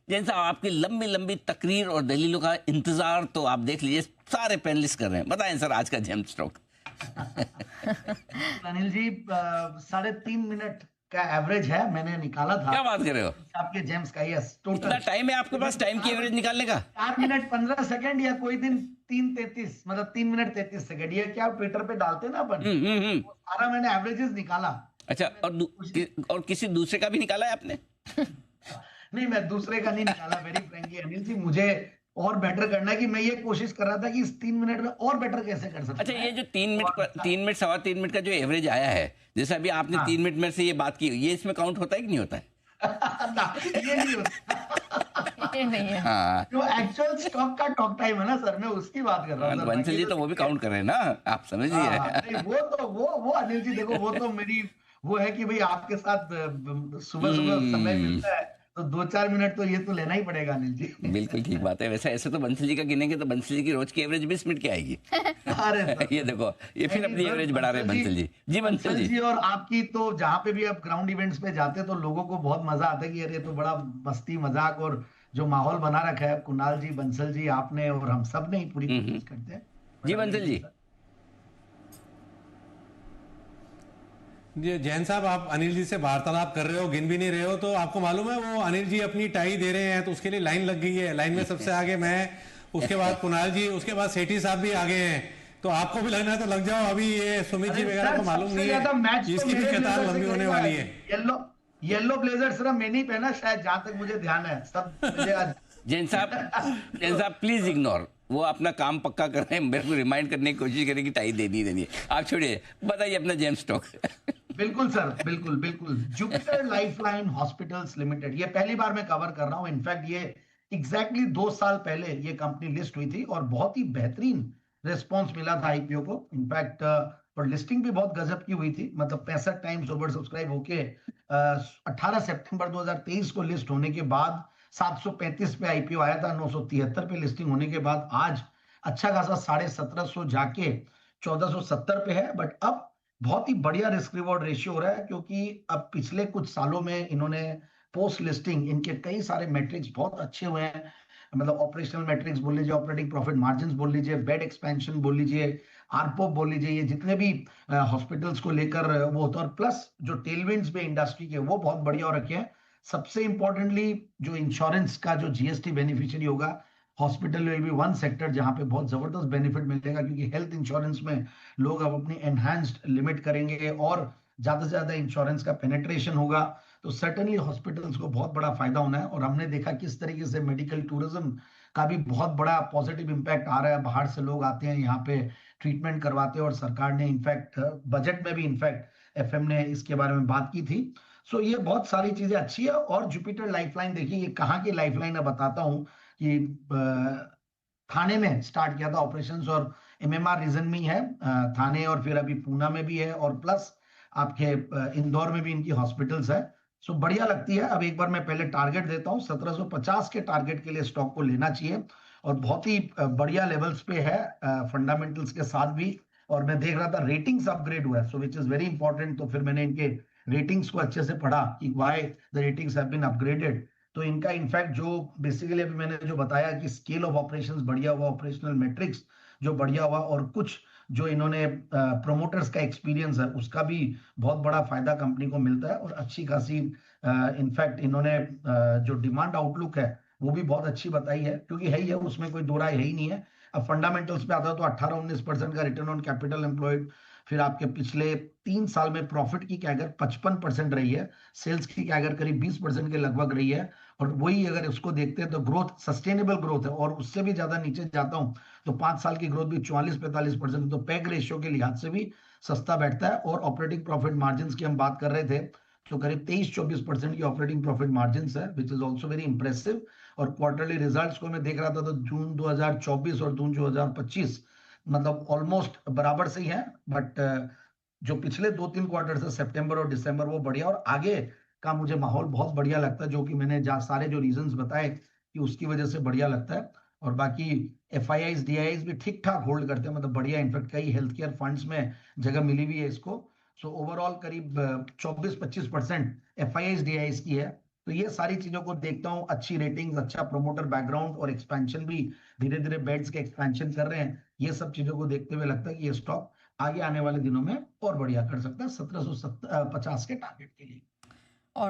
जैन साहब, आपकी लंबी लंबी तकरीर और दलीलों का इंतजार तो आप देख लीजिए सारे पैनलिस्ट कर रहे हैं। बताएं सर आज का GeM stock. Anil ji, 3.5 minute का एवरेज है, मैंने निकाला था क्या बात कर रहे हो? आपके जेम्स का। यस, टोटल इतना टाइम है आपके पास टाइम की एवरेज निकालने का? 4 मिनट 15 सेकंड, या कोई दिन 3:33, मतलब 3 मिनट 33 सेकंड, ये क्या ट्विटर पे डालते हैं ना अपन, हम्म। वो सारा मैंने एवरेजेस निकाला। अच्छा, और किसी दूसरे का भी निकाला है आपने? नहीं, मैं दूसरे का नहीं निकाला वेरी फ्रेंकली अनिल जी। मुझे और बेटर करना है कि मैं ये कोशिश कर रहा था कि इस 3 मिनट में और बेटर कैसे कर सकता अच्छा, हूं। ये जो 3 मिनट सवा 3 मिनट का जो एवरेज आया है, जैसे अभी आपने 3 मिनट में से ये बात की, ये इसमें काउंट होता है कि नहीं होता है? ये नहीं होता। ये नहीं है। हाँ, जो एक्चुअल स्टॉक का टॉक टाइम है ना सर, मैं उसकी बात कर रहा हूँ सर। बंसल जी तो वो भी काउंट कर रहे हैं ना, आप समझिए। नहीं, वो तो वो अनिल जी देखो, वो तो मेरी वो है कि भाई आपके साथ सुबह सुबह समय मिलता है तो 2-4 मिनट तो ये तो लेना ही पड़ेगा अनिल जी। बिल्कुल ठीक बात है। वैसे ऐसे तो बंसल जी का गिनेंगे तो बंसल जी की रोज की एवरेज 20 मिनट की आएगी। अरे ये देखो, ये फिर अपनी एवरेज बढ़ा रहे हैं बंसल जी। जी बंसल जी। और आपकी तो जहां पे भी आप ग्राउंड इवेंट्स पे जाते हैं तो लोगों को बहुत मजा आता है कि अरे तो बड़ा मस्ती मजाक और जो माहौल बना रखा है कुणाल जी, बंसल जी, आपने और हम सब ने ही पूरी कोशिश करते हैं। जी बंसल जी। जैन साहब, आप अनिल जी से वार्तालाप कर रहे हो, गिन भी नहीं रहे हो, तो आपको मालूम है वो अनिल जी अपनी टाई दे रहे हैं तो उसके लिए लाइन लग गई है। लाइन में सबसे आगे मैं, उसके बाद कुणाल जी, उसके बाद सेठी साहब भी आगे हैं। तो आपको भी लगना है तो लग जाओ। अभी ये सुमित जी वगैरह को मालूम नहीं है, इसकी भी कतार लंबी होने वाली है। येलो ब्लेजर सिर्फ मैंने ही पहना शायद, जहां तक मुझे ध्यान है। सब मुझे आज जैन साहब प्लीज इग्नोर, वो अपना काम पक्का कर रहे हैं, मेरे को रिमाइंड करने की कोशिश करें कि टाई देनी देनी है। आप छोड़िए, बताइए अपना जेम स्टॉक। बिल्कुल सर, बिल्कुल बिल्कुल। जुपिटर लाइफलाइन हॉस्पिटल्स लिमिटेड, ये पहली बार मैं कवर कर रहा हूं। इनफैक्ट ये एग्जैक्टली 2 साल पहले ये कंपनी लिस्ट हुई थी और बहुत ही बेहतरीन रिस्पॉन्स मिला था आईपीओ को। इनफैक्ट और लिस्टिंग भी बहुत गजब की हुई थी, मतलब 65 टाइम्स ओवर सब्सक्राइब होके 18 सितंबर 2023 को लिस्ट होने के बाद 735 पे आईपीओ आया था, 973 पे लिस्टिंग होने के बाद आज अच्छा खासा 1750 जाके 1470 पे है। बट अब बहुत ही बढ़िया रिस्क रिवॉर्ड रेशियो हो रहा है, क्योंकि अब पिछले कुछ सालों में इन्होंने पोस्ट लिस्टिंग इनके कई सारे मेट्रिक्स बहुत अच्छे हुए हैं। मतलब ऑपरेशनल मेट्रिक्स बोल लीजिए, ऑपरेटिंग प्रॉफिट मार्जिन बोल लीजिए, बेड एक्सपेंशन बोल लीजिए, आरपो बोल लीजिए, ये जितने भी हॉस्पिटल्स को लेकर वो होता है, और प्लस जो टेलविंड्स पे इंडस्ट्री के वो बहुत बढ़िया हो रखे हैं। सबसे इंपॉर्टेंटली जो इंश्योरेंस का जो जीएसटी बेनिफिशियरी होगा, hospital will be one sector जहां पे बहुत जबरदस्त बेनिफिट मिलेगा, क्योंकि हेल्थ इंश्योरेंस में लोग अब अपनी एनहांस्ड लिमिट करेंगे और ज्यादा से ज्यादा इंश्योरेंस का पेनेट्रेशन होगा। तो सर्टेनली हॉस्पिटल्स को बहुत बड़ा फायदा होना है। और हमने देखा किस तरीके से मेडिकल टूरिज्म का भी बहुत बड़ा पॉजिटिव इंपैक्ट आ रहा है। बाहर से लोग आते हैं यहाँ पे ट्रीटमेंट करवाते हैं, और सरकार ने इनफैक्ट बजट में भी इनफैक्ट एफएम ने इसके बारे में बात की थी। सो ये बहुत सारी चीजें अच्छी है। और जुपिटर लाइफलाइन देखिए, ये कहाँ की लाइफलाइन है बताता हूँ कि थाने में स्टार्ट किया था ऑपरेशंस, और एमएमआर रीजन में ही है थाने, और फिर अभी पूना में भी है, और प्लस आपके इंदौर में भी इनकी हॉस्पिटल्स है। सो बढ़िया लगती है। अब एक बार मैं पहले टारगेट देता हूँ, 1750 के टारगेट के लिए स्टॉक को लेना चाहिए, और बहुत ही बढ़िया लेवल्स पे है फंडामेंटल्स के साथ भी। और मैं देख रहा था रेटिंग्स अपग्रेड हुआ है, सो विच इज वेरी इंपॉर्टेंट। तो फिर मैंने इनके रेटिंग्स को अच्छे से पढ़ा कि why the ratings have been upgraded. तो इनका इनफैक्ट जो बेसिकली अभी मैंने जो बताया कि स्केल ऑफ ऑपरेशंस बढ़िया हुआ, ऑपरेशनल मेट्रिक्स जो बढ़िया हुआ, और कुछ जो इन्होंने प्रोमोटर्स का एक्सपीरियंस है उसका भी बहुत बड़ा फायदा कंपनी को मिलता है, और अच्छी खासी इनफैक्ट इन्होंने जो डिमांड आउटलुक है वो भी बहुत अच्छी बताई है, क्योंकि है ही है, उसमें कोई दो राय है ही नहीं है। अब फंडामेंटल्स पे आता है तो 18-19% का रिटर्न ऑन कैपिटल एम्प्लॉयड, फिर आपके पिछले 3 साल में प्रॉफिट की कैगर 55% रही है, सेल्स की कैगर करीब 20% के लगभग रही है। और वही अगर उसको देखते हैं तो ग्रोथ सस्टेनेबल ग्रोथ है, और उससे भी ज्यादा नीचे जाता हूं तो 5 साल की ग्रोथ भी 44-45%, तो पैग रेशियो के लिहाज से भी सस्ता बैठता है। और ऑपरेटिंग प्रॉफिट मार्जिन की हम बात कर रहे थे तो करीब 23-24% की ऑपरेटिंग प्रॉफिट मार्जिन है, which is also very impressive. और क्वार्टरली रिजल्ट्स को मैं देख रहा था तो जून 2024 और जून 2025 मतलब ऑलमोस्ट बराबर से ही है। बट जो पिछले 2-3 क्वार्टर से सितंबर और दिसंबर वो बढ़िया, और आगे का मुझे माहौल बहुत बढ़िया लगता है, जो कि मैंने जहाँ सारे जो रीजंस बताए कि उसकी वजह से बढ़िया लगता है। और बाकी एफआईआईज डीआईआईज भी ठीक ठाक होल्ड करते हैं, मतलब बढ़िया। इनफैक्ट कई हेल्थ केयर फंड्स में जगह मिली हुई है इसको। सो ओवरऑल करीब 24-25% एफआईआईज डीआईआईज की है। तो ये सारी चीजों को देखता हूँ, अच्छी रेटिंग्स, अच्छा प्रोमोटर बैकग्राउंड और एक्सपेंशन भी, धीरे धीरे बेड्स के एक्सपेंशन कर रहे हैं। ये सब चीजों को देखते हुए लगता है कि ये स्टॉक आगे आने वाले दिनों में और बढ़िया कर सकता है 1750 के टारगेट के लिए।